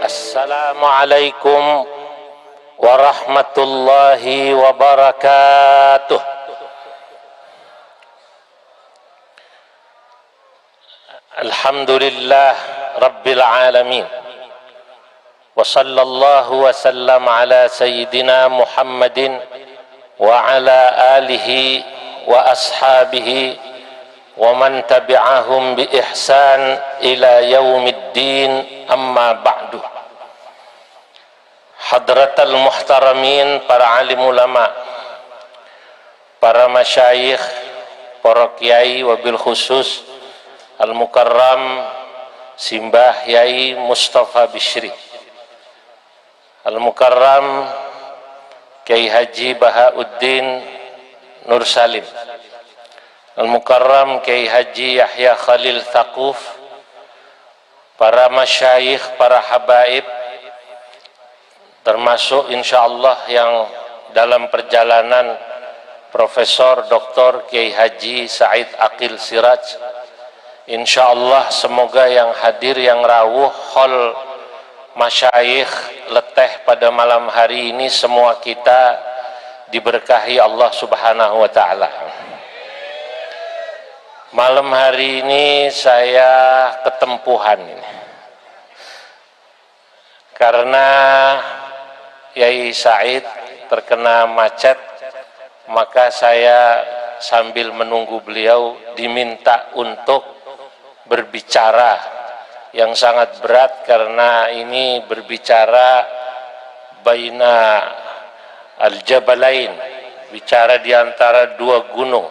Assalamualaikum warahmatullahi wabarakatuh. Alhamdulillah Rabbil alamin. Wa sallallahu wa sallam ala sayyidina Muhammadin wa ala alihi wa ashabihi wa man tabi'ahum bi ihsan ila yaumiddin, amma ba'du. Hadratal muhtaramin, para alim ulama, para masyayikh, para kiai, wabil khusus Al-Mukarram Simbah Yai Mustafa Bishri, Al-Mukarram Kiai Haji Bahauddin Nur Salim, Al-Mukarram Kiai Haji Yahya Khalil Thaquf, para masyayikh, para habaib, termasuk insyaallah yang dalam perjalanan Profesor Dr. Kiai Haji Said Aqil Siraj. Insyaallah semoga yang hadir, yang rawuh hol masyayikh leteh pada malam hari ini, semua kita diberkahi Allah Subhanahu wa taala. Malam hari ini saya ketempuhan ini, karena Yai Said terkena macet, maka saya sambil menunggu beliau diminta untuk berbicara yang sangat berat, karena ini berbicara baina al-jabalain, bicara di antara dua gunung.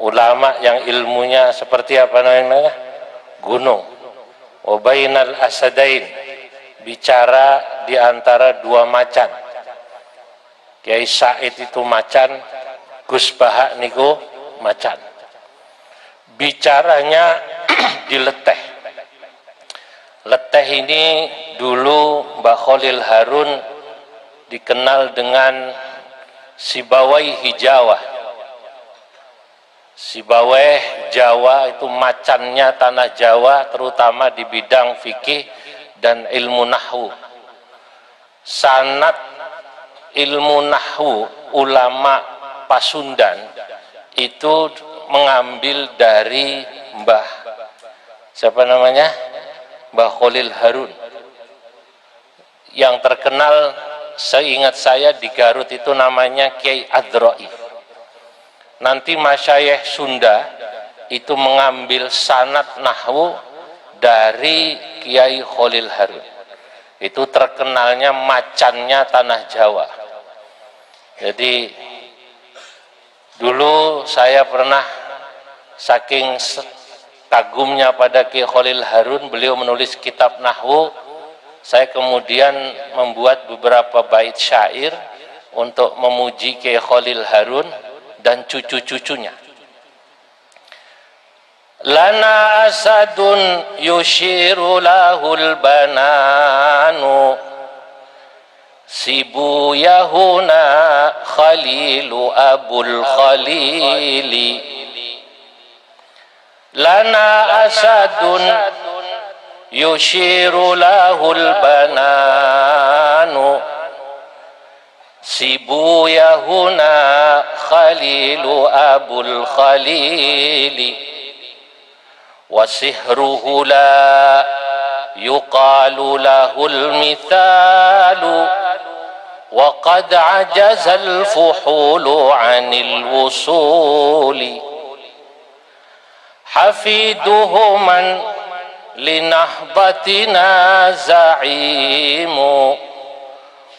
Ulama yang ilmunya seperti apa namanya? Gunung. Wa bainal asadain, bicara di antara dua macan. Kiai Said itu macan, Gus Bahak niku macan. Bicaranya di leteh. Leteh ini dulu Mbah Khalil Harun dikenal dengan Sibawaihi Jawa. Sibawai Jawa itu macannya tanah Jawa, terutama di bidang fikih dan ilmu nahwu. Sanad ilmu nahwu ulama Pasundan itu mengambil dari Mbah, siapa namanya? Mbah Khalil Harun. Yang terkenal seingat saya di Garut itu namanya Kiai Adroi. Nanti masyayikh Sunda itu mengambil sanad nahwu dari Kiai Khalil Harun. Itu terkenalnya macannya tanah Jawa. Jadi dulu saya pernah saking kagumnya pada Kiai Khalil Harun, beliau menulis kitab nahwu. Saya kemudian membuat beberapa bait syair untuk memuji Kiai Khalil Harun dan cucu-cucunya. Lana asadun yushiru lahul bananu, sibu yahuna khalilu abul khalili. Lana asadun yushiru lahul bananu, sibu yahuna khalilu abul khalili. Wasihruhu la yuqalu lahul mithalu, wa qad ajazal fuhulu anil wusuli. Hafiduhu man linahbatina za'imu,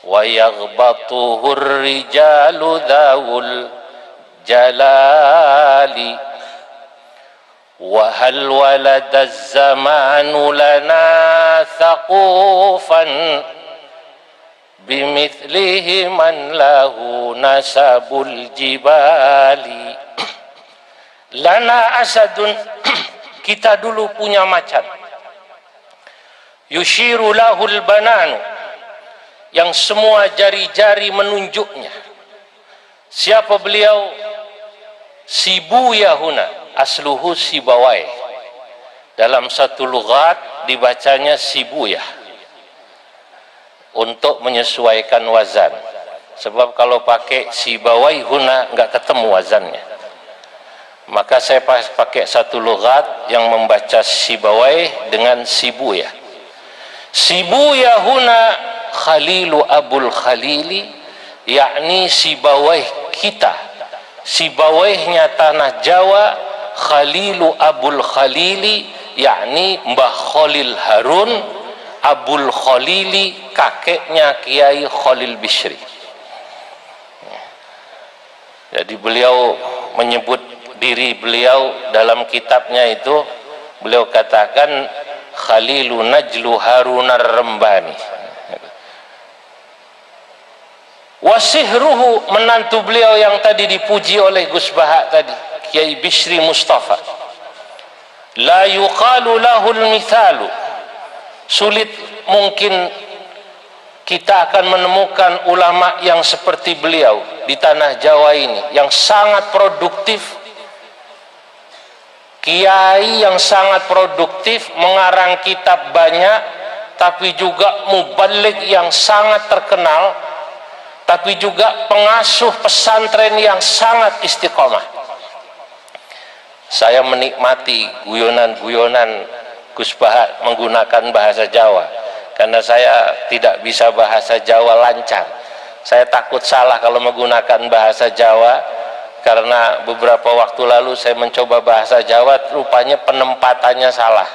wa yaghbatuhu rijalu dhawul jalali. Wa hal walada zamanu lana thaqufan, bimithlihi man lahu nasabul jibali. Lana asadun, kita dulu punya macan. Yushiru lahul bananu, yang semua jari-jari menunjuknya. Siapa beliau? Sibu Yahuna, asluhu Sibawai. Dalam satu lughat dibacanya Sibuyah. untuk menyesuaikan wazan. Sebab kalau pakai sibawaihuna nggak ketemu wazannya. Maka saya pakai satu lughat yang membaca sibawaih dengan sibuya. Sibuya huna khalilu abul khalili, yakni sibawaih kita, sibawaihnya tanah Jawa, khalilu abul khalili, yakni Mbah Khalil Harun, abul khalili kakeknya Kiai Khalil Bishri. Jadi beliau menyebut diri beliau dalam kitabnya itu, beliau katakan Khalilu Najlu Harunar Rembani. Wasihruhu, menantu beliau yang tadi dipuji oleh Gus Bahak tadi, Kiai Bishri Mustafa. La yuqalu lahul mithalu, sulit mungkin kita akan menemukan ulama yang seperti beliau di tanah Jawa ini, yang sangat produktif, kiai yang sangat produktif, mengarang kitab banyak, tapi juga mubaligh yang sangat terkenal, tapi juga pengasuh pesantren yang sangat istiqomah. Saya menikmati guyonan-guyonan Gus Bahak menggunakan bahasa Jawa, karena saya tidak bisa bahasa Jawa lancar. Saya takut salah kalau menggunakan bahasa Jawa, karena beberapa waktu lalu saya mencoba bahasa Jawa, rupanya penempatannya salah.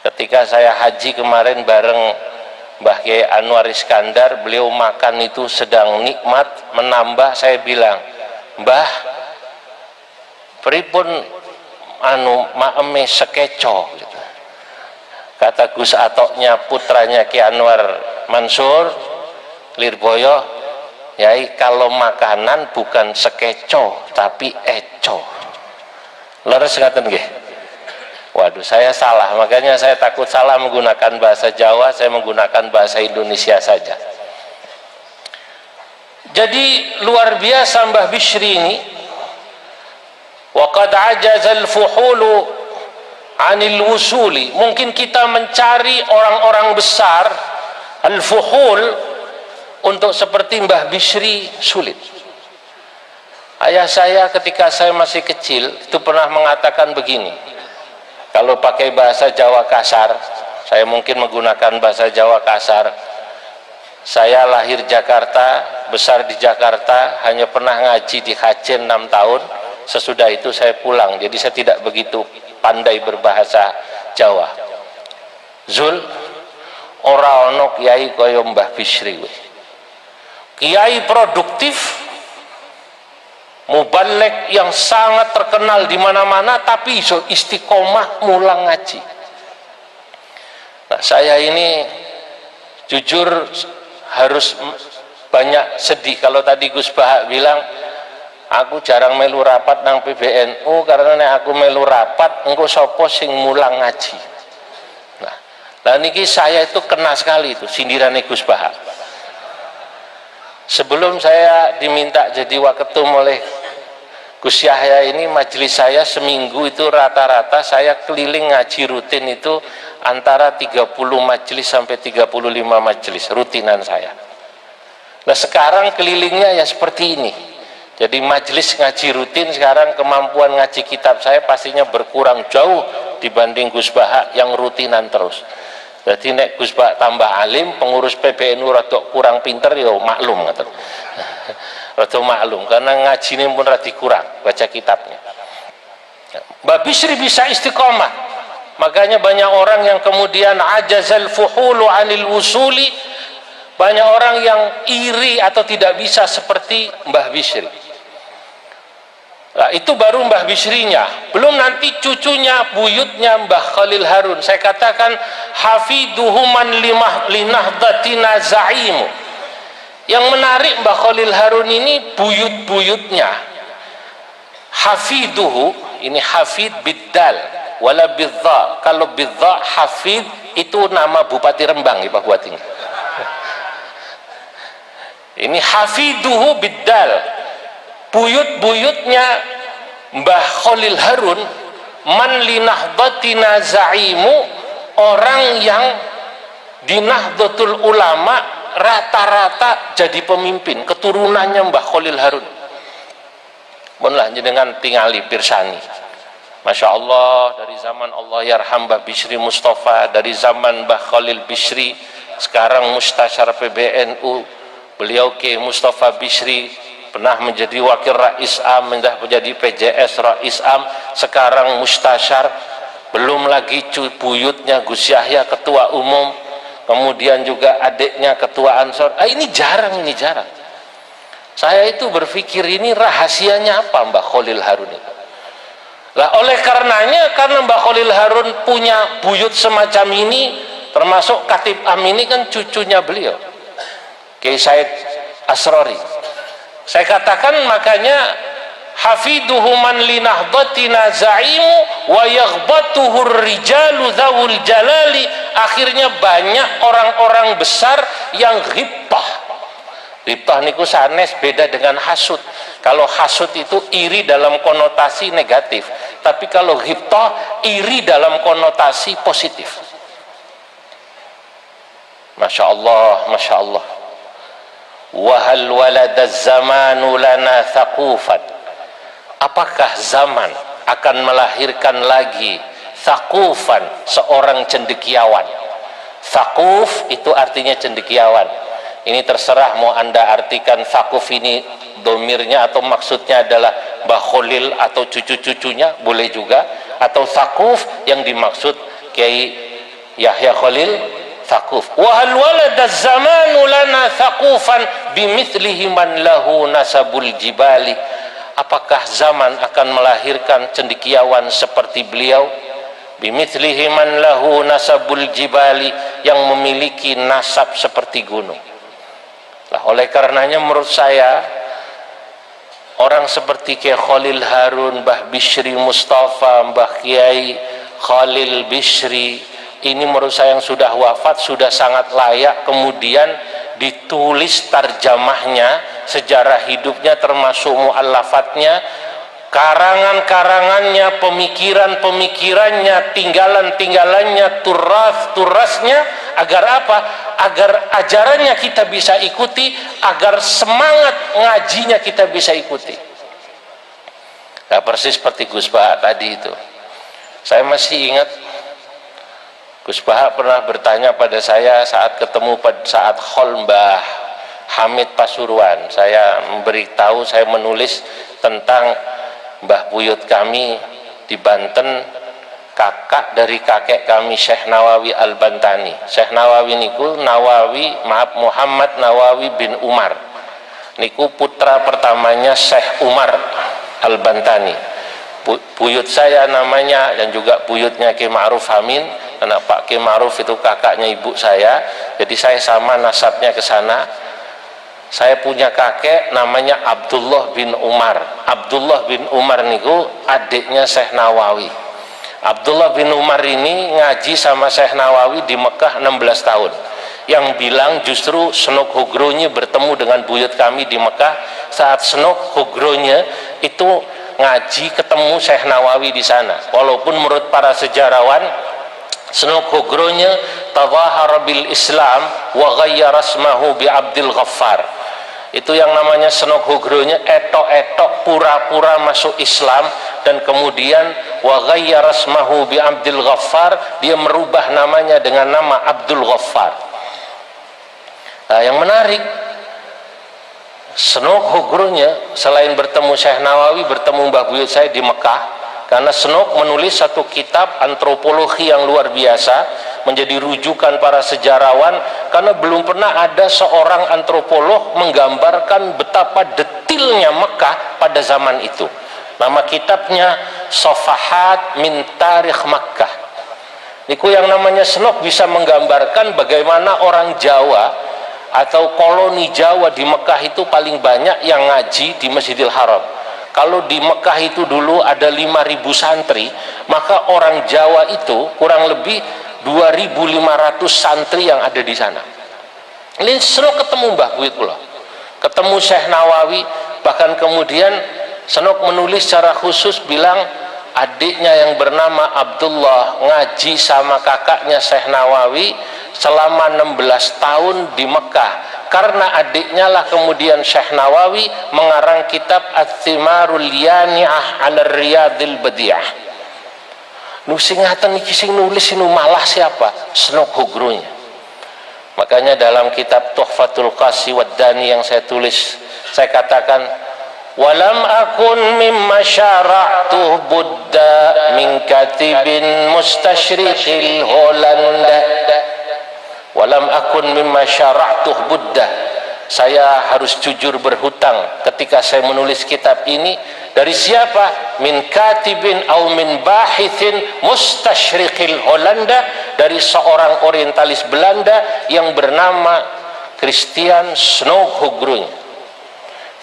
Ketika saya haji kemarin bareng Mbah Kiai Anwar Iskandar, beliau makan itu sedang nikmat, menambah, saya bilang, Mbah, pripun maeme sekeco gitu. Kata Gus Atoknya, putranya Ki Anwar Mansur Lirboyo, yai kalau makanan bukan sekeco tapi eco. Leres ngaten nggih. Waduh, saya salah, makanya saya takut salah menggunakan bahasa Jawa, saya menggunakan bahasa Indonesia saja. Jadi luar biasa Mbah Bishri ini. Wa qad ajazal fuhulu anil wusuli. Mungkin kita mencari orang-orang besar al-fuhul untuk seperti Mbah Bishri sulit. Ayah saya ketika saya masih kecil itu pernah mengatakan begini, kalau pakai bahasa Jawa kasar, saya mungkin menggunakan bahasa Jawa kasar, saya lahir Jakarta, besar di Jakarta, hanya pernah ngaji di Hajen 6 tahun, sesudah itu saya pulang, jadi saya tidak begitu pandai berbahasa Jawa. Zul, ora ono kiai kaya Mbah Bishri. Kiai produktif, mubaligh yang sangat terkenal di mana-mana, tapi istiqomah mulang ngaji. Nah, saya ini jujur harus banyak sedih. Kalau tadi Gus Bahak bilang, aku jarang melu rapat nang PBNU karena nek aku melu rapat engko sapa sing mulang ngaji. Nah niki saya itu kena sekali itu sindirane Gus Bahak. Sebelum saya diminta jadi waketum oleh Gus Yahya ini, majelis saya seminggu itu rata-rata saya keliling ngaji rutin itu antara 30 majelis sampai 35 majelis rutinan saya. Nah sekarang kelilingnya ya seperti ini. Jadi majelis ngaji rutin sekarang kemampuan ngaji kitab saya pastinya berkurang jauh dibanding Gus Bahak yang rutinan terus. Jadi nek Gus Bahak tambah alim, pengurus PBNU rada kurang pinter ya maklum ngoten. Rada maklum karena ngajine pun rada kurang baca kitabnya. Mbah Bishri bisa istiqomah. Makanya banyak orang yang kemudian ajazal fuhulu anil wusuli, banyak orang yang iri atau tidak bisa seperti Mbah Bishri. Nah, itu baru Mbah Bishrinya, belum nanti cucunya, buyutnya Mbah Khalil Harun. Saya katakan hafiduhu man linahdatina zaimu. Yang menarik Mbah Khalil Harun ini buyut-buyutnya. Hafiduhu, ini hafid biddal wala bidza. Kalau bidza hafid itu nama Bupati Rembang ya Pak Buating. Ini hafiduhu biddal. Buyut-buyutnya Mbah Khalil Harun, man linahdatina zaimu, orang yang di Nahdlatul Ulama rata-rata jadi pemimpin, keturunannya Mbah Khalil Harun. Mohonlah jenengan tingali pirsani. Masya Allah, dari zaman Allah yarham Mbah Bishri Mustafa, dari zaman Mbah Khalil Bishri, sekarang Mustasyar PBNU, beliau Ki Mustafa Bishri, pernah menjadi Wakil Rais Am, menjadi PJS Rais Am, sekarang Mustasyar, belum lagi buyutnya Gus Yahya Ketua Umum, kemudian juga adiknya Ketua Ansor. Ini jarang, ini jarang. Saya itu berpikir ini rahasianya apa Mbah Khalil Harun itu. Lah oleh karenanya, karena Mbah Khalil Harun punya buyut semacam ini, termasuk Khatib Am ini kan cucunya beliau, Kiai Said Asrori. Saya katakan makanya hafiduhu man linahdatina za'imu wa yaghbatuhu rijalu dzawul jalali. Akhirnya banyak orang-orang besar yang ghibtah. Ghibtah niku sanes beda dengan hasud. Kalau hasud itu iri dalam konotasi negatif, tapi kalau ghibtah iri dalam konotasi positif. Masya Allah, Masya Allah. Wahal waladaz zamanu lana thaqufan. Apakah zaman akan melahirkan lagi thaqufan, seorang cendekiawan? Thaquf itu artinya cendekiawan. Ini terserah mau anda artikan thaquf ini domirnya atau maksudnya adalah Mbah Khalil atau cucu-cucunya, boleh juga. Atau thaquf yang dimaksud Kiai Yahya Khalil thaquf. Wa hal waladaz zamanu lana thaqufan bimithlihi man lahu nasabul jibali. Apakah zaman akan melahirkan cendekiawan seperti beliau? Bimithlihi man lahu nasabul jibali, yang memiliki nasab seperti gunung. Lah oleh karenanya menurut saya orang seperti Kiai Khalil Harun, Mbah Bishri Mustafa, Mbah Kiai Khalil Bishri, ini menurut saya yang sudah wafat sudah sangat layak kemudian ditulis tarjamahnya, sejarah hidupnya termasuk mu'allafatnya, karangan-karangannya, pemikiran-pemikirannya, tinggalan-tinggalannya, turasnya, agar apa? Agar ajarannya kita bisa ikuti, agar semangat ngajinya kita bisa ikuti. Nah, persis seperti Gus Bahak tadi itu. Saya masih ingat Gus Bahak pernah bertanya pada saya saat ketemu pada saat khol Mbah Hamid Pasuruan. Saya memberitahu, saya menulis tentang Mbah Buyut kami di Banten, kakak dari kakek kami Syekh Nawawi Al-Bantani. Syekh Nawawi niku Muhammad Nawawi bin Umar. Niku putra pertamanya Syekh Umar Al-Bantani. Buyut saya namanya dan juga buyutnya Ki Ma'ruf Amin, karena Pak Ki Ma'ruf itu kakaknya ibu saya, jadi saya sama nasabnya ke sana. Saya punya kakek namanya Abdullah bin Umar. Abdullah bin Umar niku adiknya Syekh Nawawi. Abdullah bin Umar ini ngaji sama Syekh Nawawi di Mekah 16 tahun. Yang bilang justru Senok Hugronya bertemu dengan buyut kami di Mekah saat Senok Hugronya itu ngaji ketemu Syekh Nawawi di sana. Walaupun menurut para sejarawan Senok Hugronya tadhahara bil Islam wa ghayyara ismahu bi Abdul Ghaffar. Itu yang namanya Senok Hugronya etok-etok pura-pura masuk Islam dan kemudian wa ghayyara ismahu bi Abdul Ghaffar, dia merubah namanya dengan nama Abdul Ghaffar. Nah, yang menarik Senok Hugronya selain bertemu Syekh Nawawi, bertemu Mbah Buyut saya di Mekah, karena Senok menulis satu kitab antropologi yang luar biasa, menjadi rujukan para sejarawan, karena belum pernah ada seorang antropolog menggambarkan betapa detilnya Mekah pada zaman itu. Nama kitabnya Safahat min Tarikh Makkah. Niku yang namanya Senok bisa menggambarkan bagaimana orang Jawa atau koloni Jawa di Mekah itu paling banyak yang ngaji di Masjidil Haram. Kalau di Mekah itu dulu ada 5.000 santri, maka orang Jawa itu kurang lebih 2.500 santri yang ada di sana. Ini Senok ketemu Mbah Buyut pula, ketemu Syekh Nawawi, bahkan kemudian Senok menulis secara khusus bilang adiknya yang bernama Abdullah ngaji sama kakaknya Syekh Nawawi selama 16 tahun di Mekah. Karena adiknya lah kemudian Syekh Nawawi mengarang kitab Ats-Tsimarul Yani'ah 'ala Riyadil Badi'ah. Nu sing ngaten iki sing nulis nu malah siapa? Senok Hugrunya. Makanya dalam kitab Tuhfatul Qasi wad Dani yang saya tulis, saya katakan walam akun mimma syara'tu budda min katibin mustashriqil Holanda. Walam akun mimma syara'tu budda. Saya harus jujur berhutang ketika saya menulis kitab ini. Dari siapa? Min katibin au min bahithin mustashriqil Holanda, dari seorang orientalis Belanda yang bernama Christian Snoek Hugruny.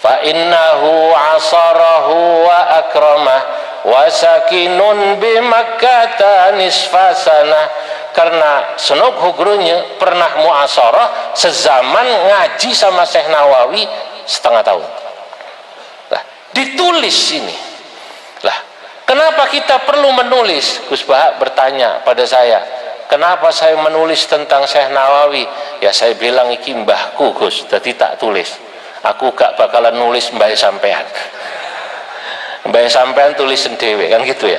Fa innahu asarahu wa akramah wa sakinun bi Makkah nisfa sanah. Karena Snoek Hugruny pernah muasarah sezaman ngaji sama Syekh Nawawi setengah tahun. Nah, ditulis ini. Lah, kenapa kita perlu menulis? Gus Bahak bertanya pada saya, kenapa saya menulis tentang Syekh Nawawi? Ya saya bilang iki mbahku Gus, jadi tak tulis. Aku gak bakalan nulis mbah sampean. Mbah sampean tulis sendiri kan gitu ya.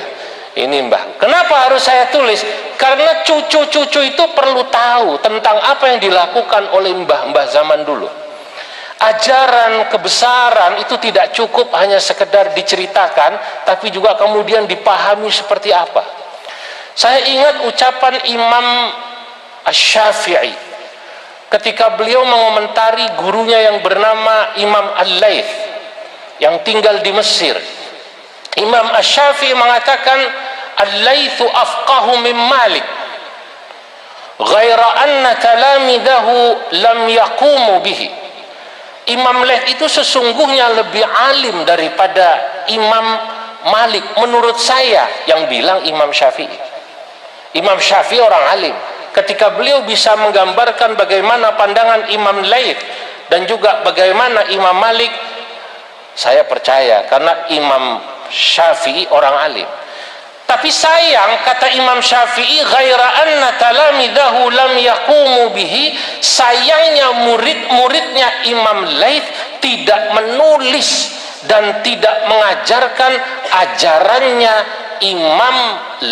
Ini mbah. Kenapa harus saya tulis? Karena cucu-cucu itu perlu tahu tentang apa yang dilakukan oleh mbah-mbah zaman dulu. Ajaran kebesaran itu tidak cukup hanya sekedar diceritakan, tapi juga kemudian dipahami seperti apa. Saya ingat ucapan Imam Asy-Syafi'i ketika beliau mengomentari gurunya yang bernama Imam Al-Laits yang tinggal di Mesir. Imam Asy-Syafi'i mengatakan Al-Laitsu afqahu min Malik ghaira anna talamidahu lam yaqumu bihi. Imam Laits itu sesungguhnya lebih alim daripada Imam Malik menurut saya, yang bilang Imam Syafi'i. Imam Syafi'i orang alim. Ketika beliau bisa menggambarkan bagaimana pandangan Imam Laits dan juga bagaimana Imam Malik, saya percaya karena Imam Syafi'i orang alim. Tapi sayang, kata Imam Syafi'i, ghaira anna talamidahu lam yaqumu bihi, sayangnya murid-muridnya Imam Laits tidak menulis dan tidak mengajarkan ajarannya Imam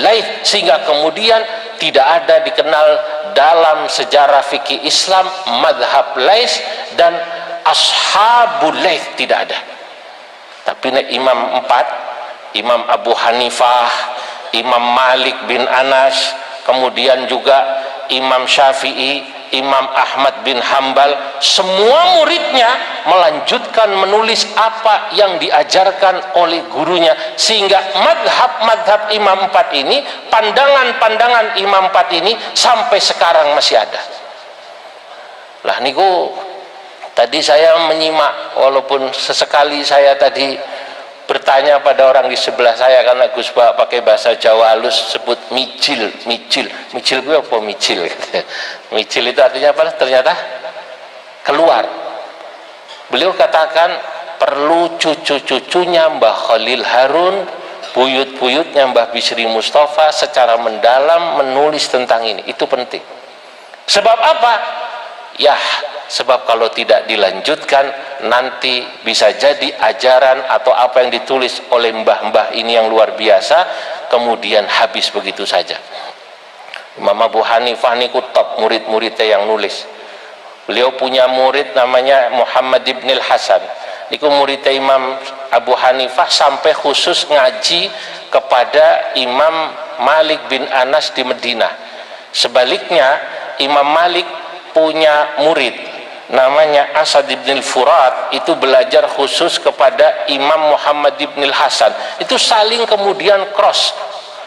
Laits, sehingga kemudian tidak ada dikenal dalam sejarah fikih Islam madhab Laits dan ashabul Laits, tidak ada. Tapi Imam 4, Imam Abu Hanifah, Imam Malik bin Anas, kemudian juga Imam Syafi'i, Imam Ahmad bin Hambal, semua muridnya melanjutkan menulis apa yang diajarkan oleh gurunya, sehingga madhab Imam 4 ini, pandangan-pandangan Imam 4 ini sampai sekarang masih ada. Lah niku tadi saya menyimak, walaupun sesekali saya tadi bertanya pada orang di sebelah saya, karena Gus Bahak pakai bahasa Jawa halus sebut micil gue apa micil? Micil itu artinya apa? Ternyata keluar. Beliau katakan perlu cucu-cucunya Mbah Khalil Harun, buyut-buyutnya Mbah Bisri Mustafa secara mendalam menulis tentang ini. Itu penting. Sebab apa? Ya, sebab kalau tidak dilanjutkan nanti bisa jadi ajaran atau apa yang ditulis oleh mbah-mbah ini yang luar biasa kemudian habis begitu saja. Imam Abu Hanifah niku top murid-muridnya yang nulis. Beliau punya murid namanya Muhammad ibn al-Hasan. Niku muridnya Imam Abu Hanifah sampai khusus ngaji kepada Imam Malik bin Anas di Madinah. Sebaliknya Imam Malik punya murid namanya Asad ibn al-Furat, itu belajar khusus kepada Imam Muhammad ibn al-Hasan. Itu saling kemudian cross.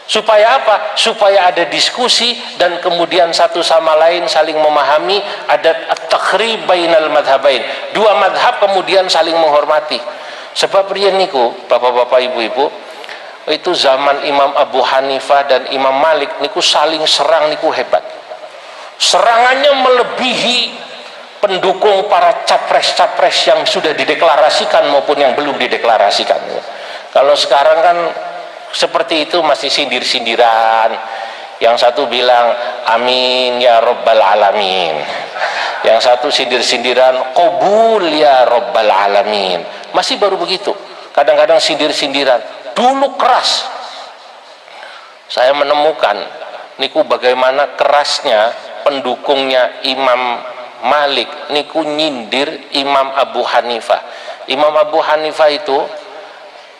Supaya apa? Supaya ada diskusi dan kemudian satu sama lain saling memahami, ada at-takhrib bainal madhabain. Dua madhab kemudian saling menghormati. Sebab riyen niku, bapak-bapak, ibu-ibu, itu zaman Imam Abu Hanifah dan Imam Malik niku saling serang niku hebat. Serangannya melebihi pendukung para capres-capres yang sudah dideklarasikan maupun yang belum dideklarasikan. Kalau sekarang kan seperti itu masih sindir-sindiran. Yang satu bilang amin ya rabbal alamin, yang satu sindir-sindiran qabul ya rabbal alamin. Masih baru begitu, kadang-kadang sindir-sindiran. Dulu keras. Saya menemukan niku bagaimana kerasnya pendukungnya Imam Malik niku nyindir Imam Abu Hanifah. Imam Abu Hanifah itu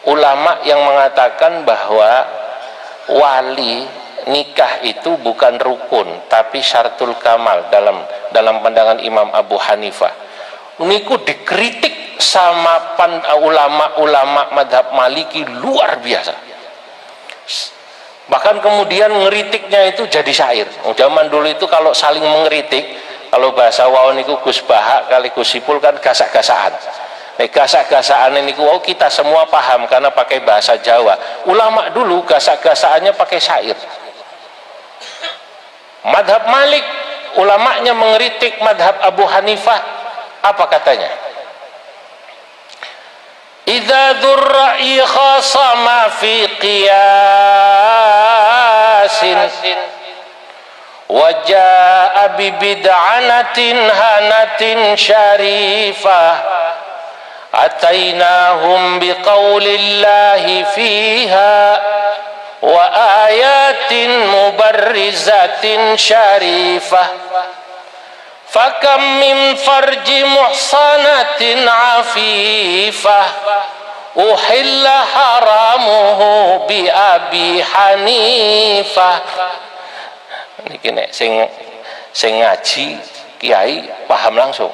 ulama yang mengatakan bahwa wali nikah itu bukan rukun tapi syartul kamal dalam pandangan Imam Abu Hanifah. Niku dikritik sama ulama-ulama madhab Maliki luar biasa. Bahkan kemudian ngeritiknya itu jadi syair. Zaman dulu itu kalau saling mengeritik, kalau bahasa wau niku Gus Bahak kali Gus Ipul kan gasak-gasaan. Gasak-gasaan ini kita semua paham karena pakai bahasa Jawa. Ulama dulu gasak-gasaannya pakai syair. Madhab Malik ulamanya mengeritik madhab Abu Hanifah, apa katanya? Idza dzurra'i khasama fi qiyasin wa jaa'a bi bid'anatin hanatin syarifah atainahum biqaulillahi fiha wa ayatin mubarrizatin syarifah fakam min farji muhsanatin afifah uhilla haramuhu bi Abi Hanifah. Niki nek sing ngaji kiai paham langsung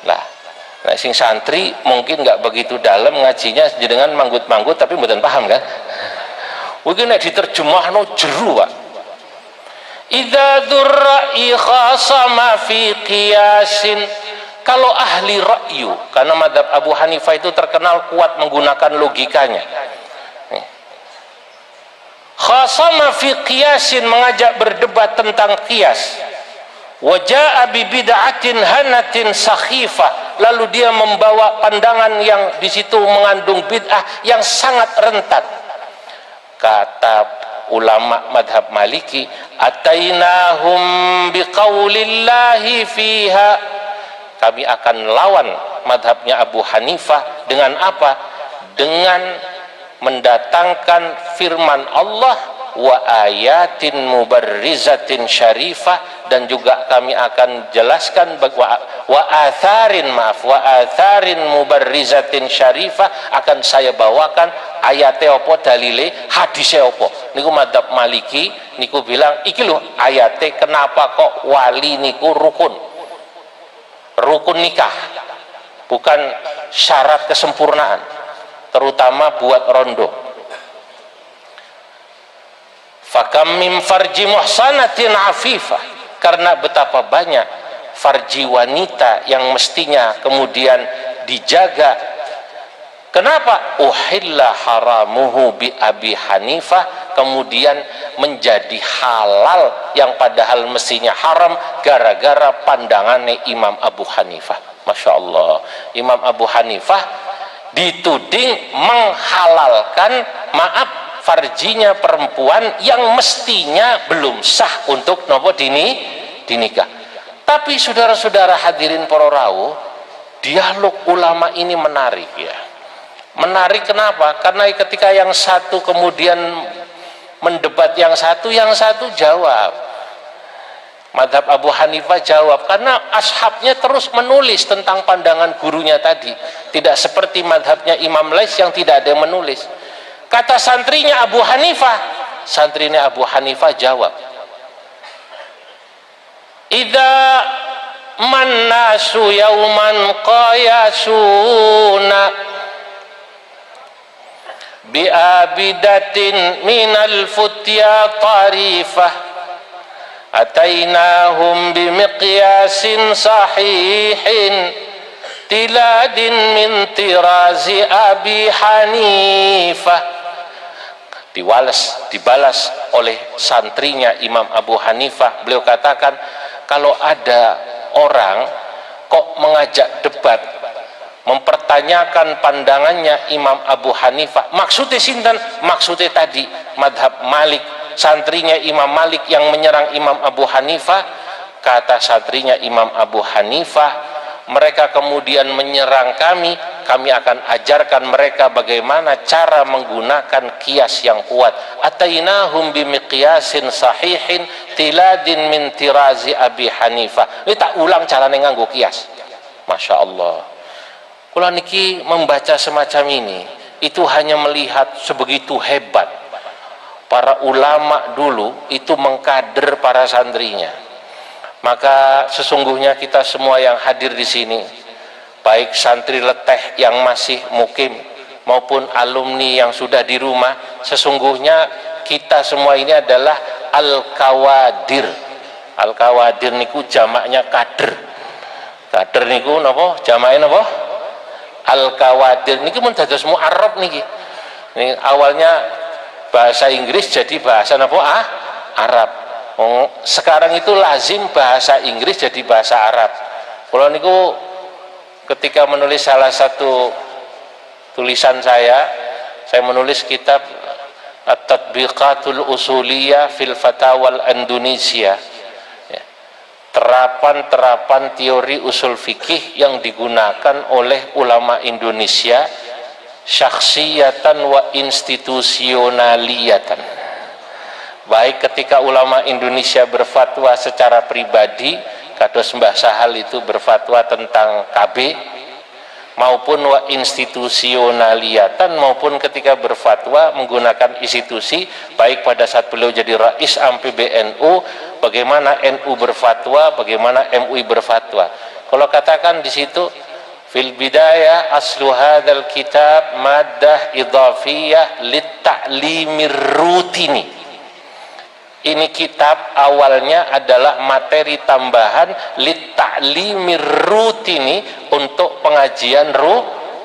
lah. Nah, sing santri mungkin nggak begitu dalam ngajinya dengan manggut-manggut tapi mboten paham kan. Mungkin nek diterjemahno jeru Pak. Idza dzurra'i khasama fi qiyasin, kalau ahli ra'yu, karena madhab Abu Hanifah itu terkenal kuat menggunakan logikanya. Khasama fi qiyasin, mengajak berdebat tentang qiyas. Wa jaa'a bi bid'atin hanatin sakhifah, lalu dia membawa pandangan yang di situ mengandung bid'ah yang sangat rentan. Kata ulama madhab Maliki, atainahum biqaulillahi fiha, kami akan lawan madhabnya Abu Hanifah dengan apa? Dengan mendatangkan firman Allah wa ayatin mubarrizatin syarifah, dan juga kami akan jelaskan wa atharin mubarrizatin syarifah, akan saya bawakan ayate opo dalile hadise opo. Niku madhab Maliki niku bilang iki lho ayate kenapa kok wali niku rukun nikah, bukan syarat kesempurnaan, terutama buat rondo. Fakam min farji muhsanatin afifah, karena betapa banyak farji wanita yang mestinya kemudian dijaga. Kenapa? Uhilla haramuhu bi Abi Hanifah, kemudian menjadi halal yang padahal mestinya haram gara-gara pandangannya Imam Abu Hanifah. Masya Allah, Imam Abu Hanifah dituding menghalalkan farjinya perempuan yang mestinya belum sah untuk nopo dinikah. Tapi saudara-saudara hadirin para rawuh, dialog ulama ini menarik ya. Menarik kenapa? Karena ketika yang satu kemudian mendebat yang satu jawab. Madhab Abu Hanifah jawab, karena ashabnya terus menulis tentang pandangan gurunya tadi. Tidak seperti madhabnya Imam Lais yang tidak ada yang menulis. Kata santrinya Abu Hanifah jawab, idza mannasu yauman qayasuna bi abidatin minal futya tarifah atainahum bi miqyasin sahihin tiladin min tirazi Abi Hanifah. Dibalas oleh santrinya Imam Abu Hanifah, beliau katakan, kalau ada orang kok mengajak debat mempertanyakan pandangannya Imam Abu Hanifah. Maksudnya sinten? Maksudnya tadi madhab Malik, santrinya Imam Malik yang menyerang Imam Abu Hanifah. Kata santrinya Imam Abu Hanifah, mereka kemudian menyerang kami, kami akan ajarkan mereka bagaimana cara menggunakan kias yang kuat. Atainahum bimiqyasin sahihin tiladin min tirazi Abi Hanifah. Ini tak ulang caranya nganggo kias. Masya Allah. Kalau niki membaca semacam ini, itu hanya melihat sebegitu hebat para ulama dulu itu mengkader para santrinya. Maka sesungguhnya kita semua yang hadir di sini, baik santri leteh yang masih mukim maupun alumni yang sudah di rumah, sesungguhnya kita semua ini adalah al-kawadir. Al-kawadir niku jamaknya kader. Kader niku napa? Jamaknya napa? Al-kawadir niki mun dados mu'arrab niki. Ini awalnya bahasa Inggris jadi bahasa napa? Arab. Sekarang itu lazim bahasa Inggris jadi bahasa Arab. Kalau niku ketika menulis salah satu tulisan saya menulis kitab At-Tatbiqatul Usuliyah fil Fatawal Indonesia, terapan-terapan teori usul fikih yang digunakan oleh ulama Indonesia syakhsiyatan wa institusionaliyatan. Baik ketika ulama Indonesia berfatwa secara pribadi, kados Mbah Sahal itu berfatwa tentang KB, maupun wa institusionaliyatan, maupun ketika berfatwa menggunakan institusi, baik pada saat beliau jadi rais PBNU, bagaimana NU berfatwa, bagaimana MUI berfatwa. Kalau katakan di situ fil bidayah aslu hadzal kitab maddah idhafiyah lit ta'limir rutini. Ini kitab awalnya adalah materi tambahan lit ta'limir rutini, untuk pengajian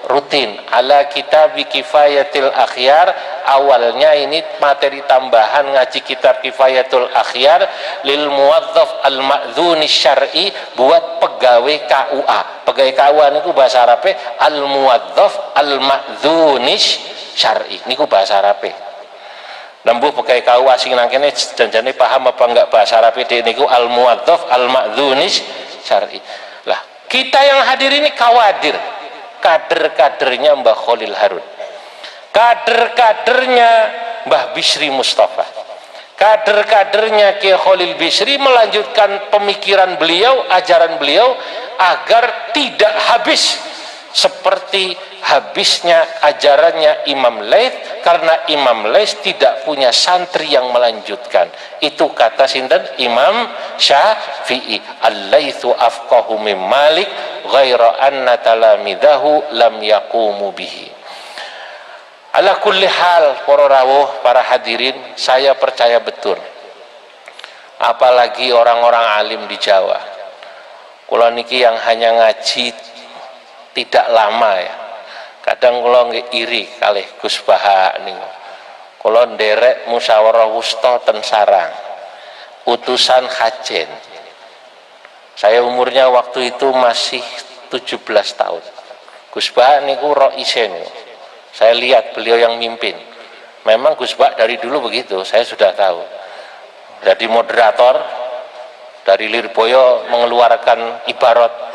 rutin. Ala kitab kifayatil akhyar, awalnya ini materi tambahan ngaji kitab kifayatul akhyar lil muwazzaf al ma'dzuni syar'i, buat pegawai KUA. Pegawai KUA niku bahasa Arabe al muwazzaf al ma'dzuni syar'i, niku bahasa Arabe. Nembuh pakai KUA sing nang kene janjane paham apa enggak bahasa Arab ini niku al muwazzaf al ma'dzunis syar'i. Lah, kita yang hadir ini kawadir, kader-kadernya Mbah Khalil Harun, kader-kadernya Mbah Bisri Mustafa, kader-kadernya Kiai Khalil Bisri, melanjutkan pemikiran beliau, ajaran beliau agar tidak habis seperti habisnya ajarannya Imam Laits, karena Imam Laits tidak punya santri yang melanjutkan. Itu kata sinten? Imam Syafi'i, al-Laitsu afqahu min Malik ghaira anna talamidahu lam yaqumu bihi. Ala kulli hal, para rawuh, para hadirin, saya percaya betul, apalagi orang-orang alim di Jawa, kula niki yang hanya ngaji tidak lama ya, kadang kula nggih iri kalih Gus Baha niku. Kula nderek musyawarah wusta ten Sarang, utusan Hajen. Saya umurnya waktu itu masih 17 tahun. Gus Baha niku raise niku. Saya lihat beliau yang mimpin. Memang Gus Baha dari dulu begitu, saya sudah tahu. Jadi moderator dari Lirboyo mengeluarkan ibarat,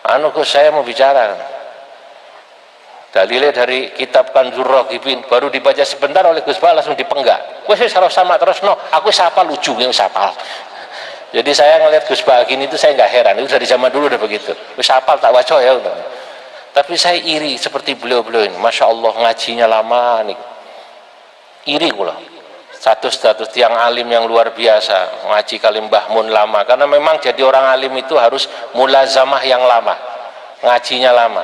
Gus, saya mau bicara. Dalilnya dari kitab Kanzur Raghibin, baru dibaca sebentar oleh Gus Baha langsung dipenggak. Wes harus sama terus, no, aku sapa lucu nih, sapa. Jadi saya ngelihat Gus Baha gini itu saya nggak heran, itu dari zaman dulu udah begitu. Wes sapa tak waco ya. Tapi saya iri seperti beliau-beliau ini, masya Allah ngajinya lama nih. Iri pula. Status tiang alim yang luar biasa, ngaji kalim Mbah Mun lama, karena memang jadi orang alim itu harus mulazamah yang lama, ngajinya lama.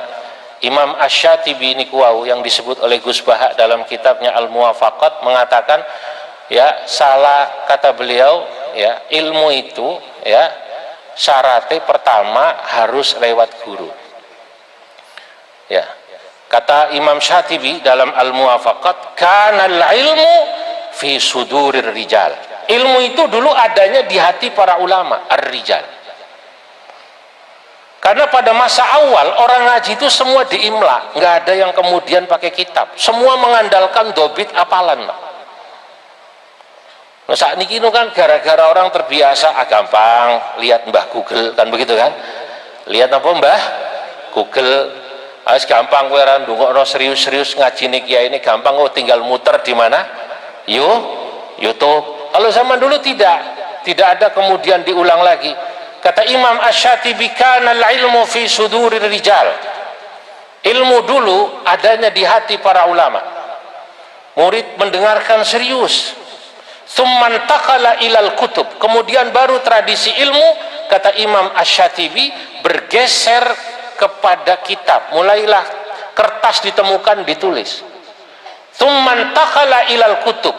Imam Asy-Syatibi niku wau yang disebut oleh Gus Baha dalam kitabnya Al-Muwafaqat mengatakan, ya, salah kata beliau, ya, ilmu itu ya syaratnya pertama harus lewat guru. Ya, kata Imam Syatibi dalam Al-Muwafaqat, kanal ilmu fi sudurir rijal. Ilmu itu dulu adanya di hati para ulama, ar-rijal. Karena pada masa awal orang ngaji itu semua diimla, nggak ada yang kemudian pakai kitab, semua mengandalkan dobit apalan. Nah, saat ini kan gara-gara orang terbiasa gampang lihat Mbah Google kan begitu kan, lihat apa Mbah Google, gampang kowe ora ndongakno serius-serius ngaji nih kiai ini gampang, tinggal muter di mana YouTube. Kalau zaman dulu tidak ada kemudian diulang lagi. Kata Imam Asy-Syatibi, kana al-ilmu fi sudurir rijal. Ilmu dulu adanya di hati para ulama. Murid mendengarkan serius. Tsumman taqala ilal kutub. Kemudian baru tradisi ilmu, kata Imam Asy-Syatibi, bergeser kepada kitab. Mulailah kertas ditemukan ditulis. Tsumman taqala ilal kutub.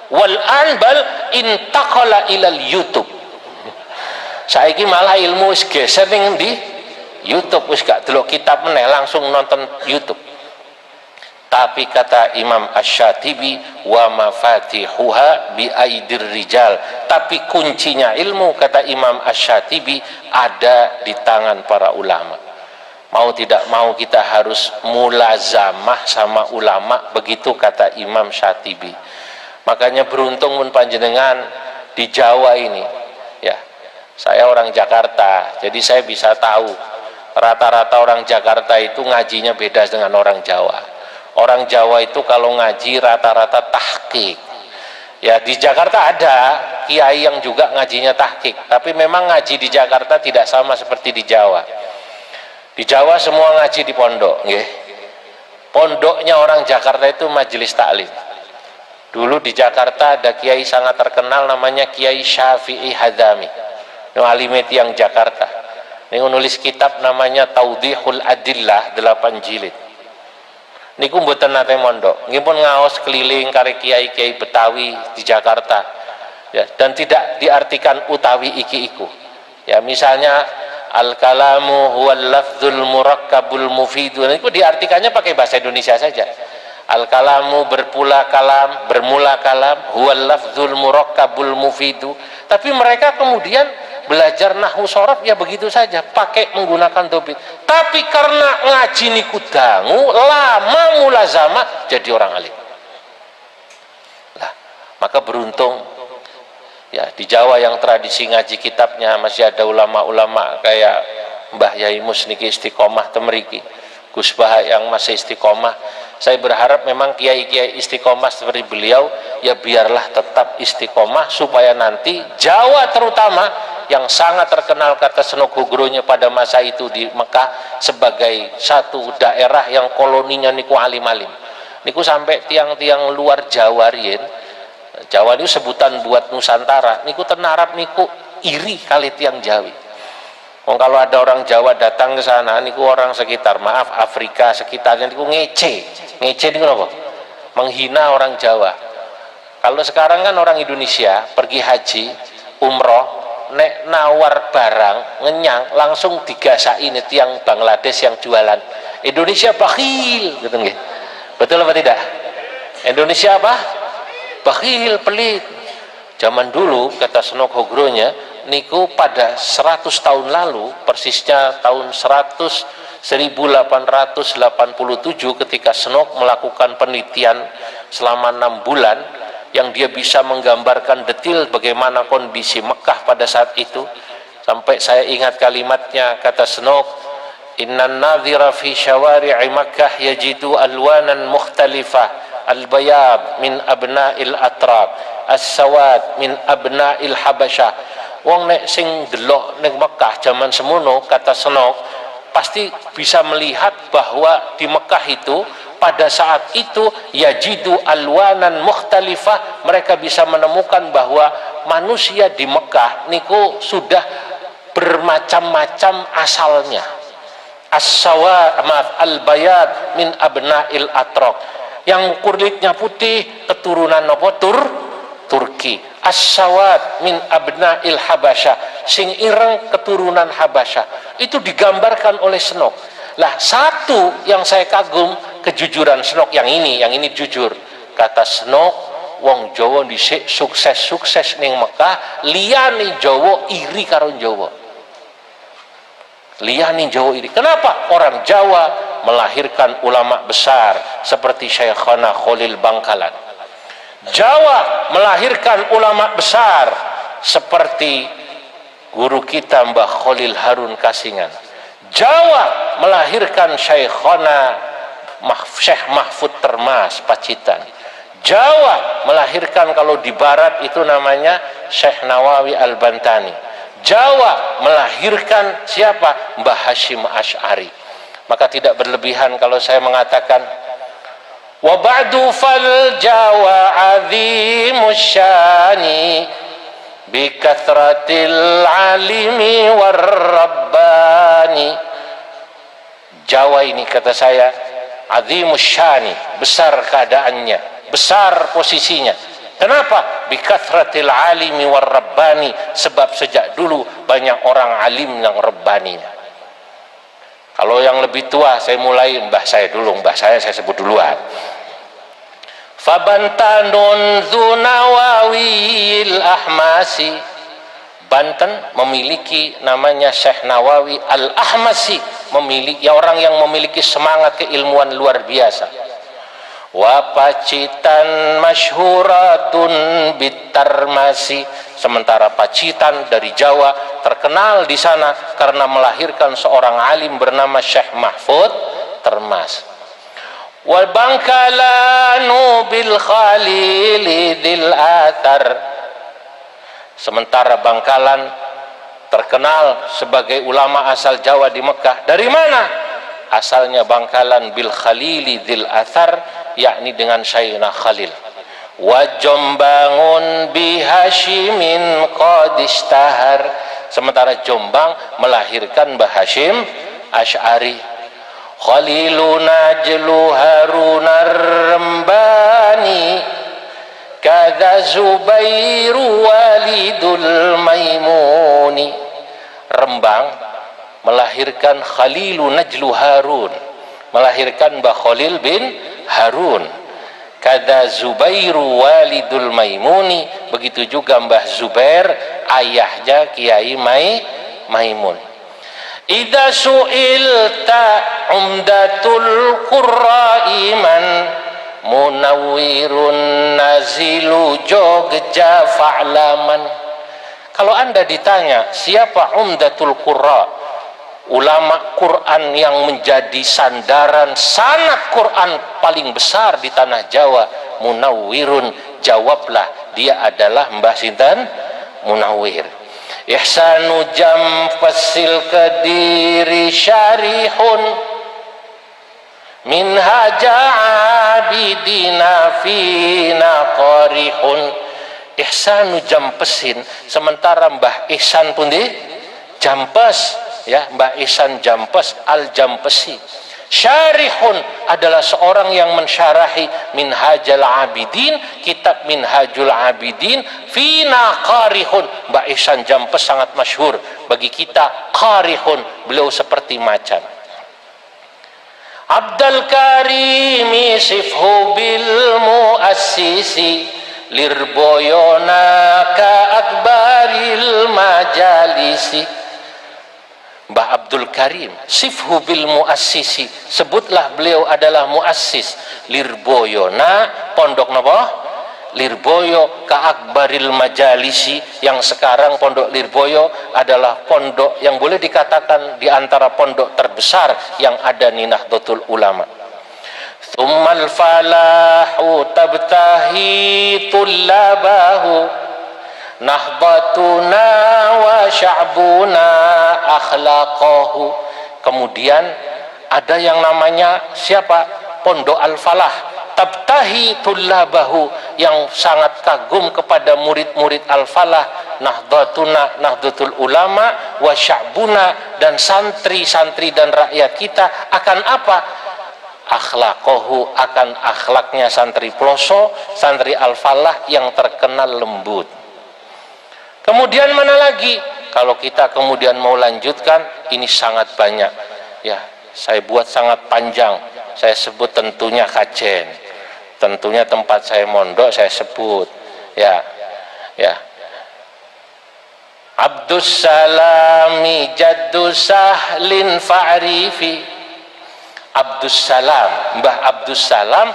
Wal anbal intaqala ilal YouTube. Saiki malah ilmu wis geser ning di YouTube, wis gak delok kitab meneh, langsung nonton YouTube. Tapi kata Imam Asy-Syatibi, wa mafatihuha bi aidir rijal. Tapi kuncinya ilmu, kata Imam Asy-Syatibi, ada di tangan para ulama. Mau tidak mau kita harus mulazamah sama ulama, begitu kata Imam Syatibi. Makanya beruntung pun panjenengan di Jawa ini, ya. Saya orang Jakarta, jadi saya bisa tahu rata-rata orang Jakarta itu ngajinya beda dengan orang Jawa. Orang Jawa itu kalau ngaji rata-rata tahqiq. Ya, di Jakarta ada kiai yang juga ngajinya tahqiq, tapi memang ngaji di Jakarta tidak sama seperti di Jawa. Di Jawa semua ngaji di pondok, nggih. Pondoknya orang Jakarta itu majelis taklim. Dulu di Jakarta ada kiai sangat terkenal namanya Kiai Syafi'i Hadzami. Alime yang Jakarta. Ini nulis kitab namanya Taudhihul Adillah 8 jilid. Niku mboten nate mondok, nggih pun ngaos keliling kare kiai-kiai Betawi di Jakarta. Ya, dan tidak diartikan utawi iki iku. Ya, misalnya al-kalamu huwal lafdzul murakkabul mufid. Niku diartikannya pakai bahasa Indonesia saja. Al-kalamu bermula kalam huwal lafdzul murakkabul mufidu. Tapi mereka kemudian belajar nahwu shorof ya begitu saja, pakai menggunakan dobit. Tapi karena ngaji niku dangu, lama mulazamah jadi orang alim. Lah, maka beruntung ya di Jawa yang tradisi ngaji kitabnya masih ada ulama-ulama kayak Mbah Yai Mus niki istiqomah temeriki, Gus Bah yang masih istiqomah. Saya berharap memang kiai-kiai istiqomah seperti beliau ya biarlah tetap istiqomah supaya nanti Jawa terutama yang sangat terkenal kata Senok Hugro-nya pada masa itu di Mekah sebagai satu daerah yang koloninya niku alim-alim. Niku sampai tiang-tiang luar Jawa rien. Jawa itu sebutan buat Nusantara. Niku tenarap niku iri kali tiang Jawi. Kalau ada orang Jawa datang ke sana, niku orang sekitar, maaf Afrika sekitarnya niku ngece niku apa? Menghina orang Jawa. Kalau sekarang kan orang Indonesia pergi haji, umroh, nek nawar barang ngenyang langsung digasai ini tiang Bangladesh yang jualan. Indonesia bakhil, gitu nggih. Betul apa tidak? Indonesia apa? Bakhil, pelit. Zaman dulu kata Senok Hugro-nya niku pada 100 tahun lalu, persisnya tahun 1887 ketika Senok melakukan penelitian selama 6 bulan yang dia bisa menggambarkan detil bagaimana kondisi Mekah pada saat itu. Sampai saya ingat kalimatnya kata Senok, innan nadhira fi syawari'i Makkah yajidu alwanan mukhtalifah, al-bayad min abna'il atrab, as-sawad min abna'il habasyah. Wong nek sing delok ning Mekah zaman semono kata Senok pasti bisa melihat bahwa di Mekah itu pada saat itu yajidu alwanan mukhtalifah, mereka bisa menemukan bahwa manusia di Mekah niku sudah bermacam-macam asalnya. As-sawad al-bayad min abna'il atraq, yang kulitnya putih keturunan apa? Turki. As-sawad min abna'il habasyah, sing ireng keturunan Habasyah. Itu digambarkan oleh Senok. Lah, satu yang saya kagum kejujuran Senok yang ini jujur. Kata Senok, wong Jawa dhisik sukses-sukses ning Mekah, liyane Jawa iri karo Jawa. liyani Jawa ini. Kenapa? Orang Jawa melahirkan ulama besar seperti Syekhana Khalil Bangkalan. Jawa melahirkan ulama besar seperti guru kita Mbah Khalil Harun Kasingan. Jawa melahirkan Syekhana Syekh Mahfud Termas Pacitan. Jawa melahirkan, kalau di barat itu namanya Syekh Nawawi Al-Bantani. Jawa melahirkan siapa? Mbah Hashim Asy'ari. Maka tidak berlebihan kalau saya mengatakan wa ba'du fal Jawa azimus syani bi kathratil alimi war rabbani. Jawa ini, kata saya, azimus syani, besar keadaannya, besar posisinya. Kenapa? Bi kathratil alimi war rabbani, sebab sejak dulu banyak orang alim yang rabbaninya. Kalau yang lebih tua, saya mulai mbah saya dulu, mbah saya sebut duluan. Fabantanun Dzunawawil Ahmasi. Banten memiliki namanya Syekh Nawawi Al-Ahmasi, memiliki orang yang memiliki semangat keilmuan luar biasa. Wa Pacitan masyhuratun bitarmasi. Sementara Pacitan dari Jawa terkenal di sana karena melahirkan seorang alim bernama Syekh Mahfud Termas. Wal Bangkalanu bil Khalili dil athar. Sementara Bangkalan terkenal sebagai ulama asal Jawa di Mekah. Dari mana? Asalnya Bangkalan bil Khalili dil athar, yakni dengan Sayyidina Khalil. Wa Jombangun bi Hashimin qad istahar. Sementara Jombang melahirkan Mbah Hashim Asy'ari. Khaliluna Najlu Harunar Rembani kadza Zubairu walidul Maimuni. Rembang melahirkan Khalilun Najlu Harun, melahirkan Mbah Khalil bin Harun. Kada Zubairu walidul Maimuni, begitu juga Mbah Zubair, ayahnya Kiai Maimun. Idza su'ilta umdatul qurra'iman munawwirun nazilu Jogja fa'laman. Kalau Anda ditanya siapa umdatul qurra, ulama Quran yang menjadi sandaran sanad Quran paling besar di tanah Jawa, Munawwirun, jawablah dia adalah Mbah Sinten Munawwir. Ihsanu jam fasil kadiri syarihun minhaja abidina fina qarihun. Ihsanu jampesin, sementara Mbah Ihsan pun di Jampes, ya, Mbah Ihsan Jampes Al-Jampesi. Syarihun adalah seorang yang mensyarahi Minhajul Abidin, kitab Minhajul Abidin, fina qarihun. Mbah Ihsan Jampes sangat masyhur bagi kita, qarihun, beliau seperti macan. Abdul Karimi sifhu bil muassisi lirboyona ka akbaril majalisi. Mbah Abdul Karim sifhu bil muassisi, sebutlah beliau adalah muassis lirboyona, pondok napa? Lirboyo ka akbaril majalisi, yang sekarang pondok Lirboyo adalah pondok yang boleh dikatakan di antara pondok terbesar yang ada di Nahdlatul Ulama. Tsummal falahu tabtahi tullabahu nahbatuna wa sya'buna akhlaqahu. Kemudian ada yang namanya siapa? Pondok Al-Falah, tabtahi tullabahu, yang sangat kagum kepada murid-murid Al-Falah, nahdatuna, Nahdlatul Ulama, wa sya'buna, dan santri-santri dan rakyat kita akan apa? Akhlaqahu, akan akhlaknya santri Ploso, santri Al-Falah yang terkenal lembut. Kemudian mana lagi? Kalau kita kemudian mau lanjutkan, ini sangat banyak. Ya, saya buat sangat panjang. Saya sebut tentunya Kajen. Tentunya tempat saya mondok saya sebut. Ya. Ya. Abdus Salami jaddu Sahlin fa'rifi. Abdus Salam, Mbah Abdus Salam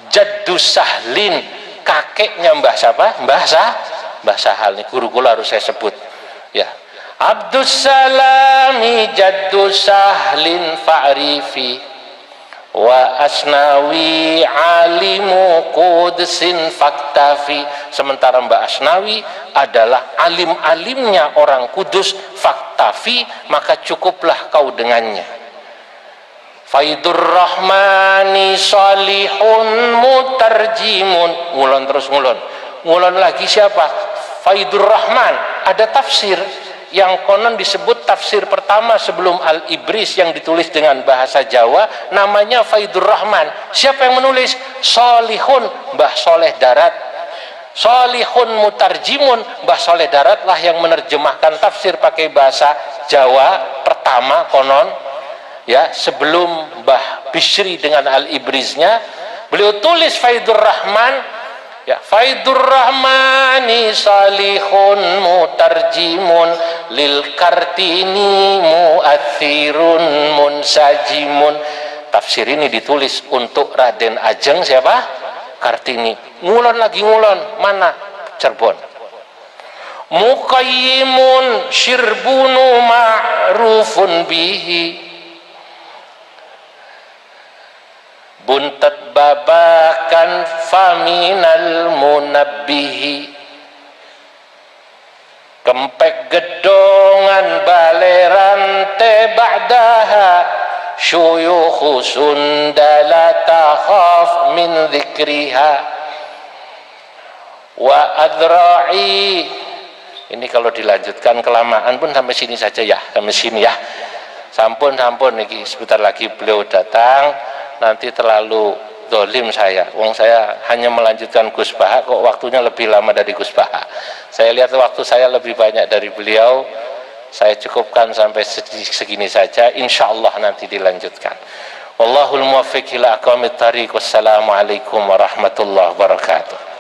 jaddu Sahlin, kakeknya Mbah siapa? Mbah Sahal. Ini guru kula harus saya sebut ya. Abdus Salami jaddu Sahlin fa'rifi wa Asnawi alimu Qudsin faktafi. Sementara Mbak Asnawi adalah alim-alimnya orang Kudus, faktafi, maka cukuplah kau dengannya. Faidur Rahmani salihun mutarjimun. Ngulon terus ngulon. Ngulon lagi siapa? Faidur Rahman. Ada tafsir yang konon disebut tafsir pertama sebelum Al-Ibris yang ditulis dengan bahasa Jawa, namanya Faidur Rahman. Siapa yang menulis? Solihun, Mbah Soleh Darat. Solihun mutarjimun, Mbah Soleh Darat lah yang menerjemahkan tafsir pakai bahasa Jawa pertama konon ya, sebelum Mbah Bishri dengan Al-Ibrisnya. Beliau tulis Faidur Rahman ya, Faidur Rahmani salihun mutarjimun lil kartini muathirun munsajimun. Tafsir ini ditulis untuk Raden Ajeng siapa? Kartini. Ngulon lagi ngulon. Mana? Cirebon. Muqayyimun syirbunu ma'rufun bihi buntat babakan faminal munabbihi. Kempek gedongan baleran te ba'daha syuyukhu Sunda la takhaf min dzikriha wa adra'i. Ini kalau dilanjutkan kelamaan pun sampai sini saja ya, sampai sini ya. Sampun iki sebentar lagi beliau datang, nanti terlalu dolim saya. Wong saya hanya melanjutkan Gus Baha kok waktunya lebih lama dari Gus Baha. Saya lihat waktu saya lebih banyak dari beliau. Saya cukupkan sampai segini saja. Insyaallah nanti dilanjutkan. Wallahul muwaffiq ila aqwamit thariq. Wassalamualaikum warahmatullahi wabarakatuh.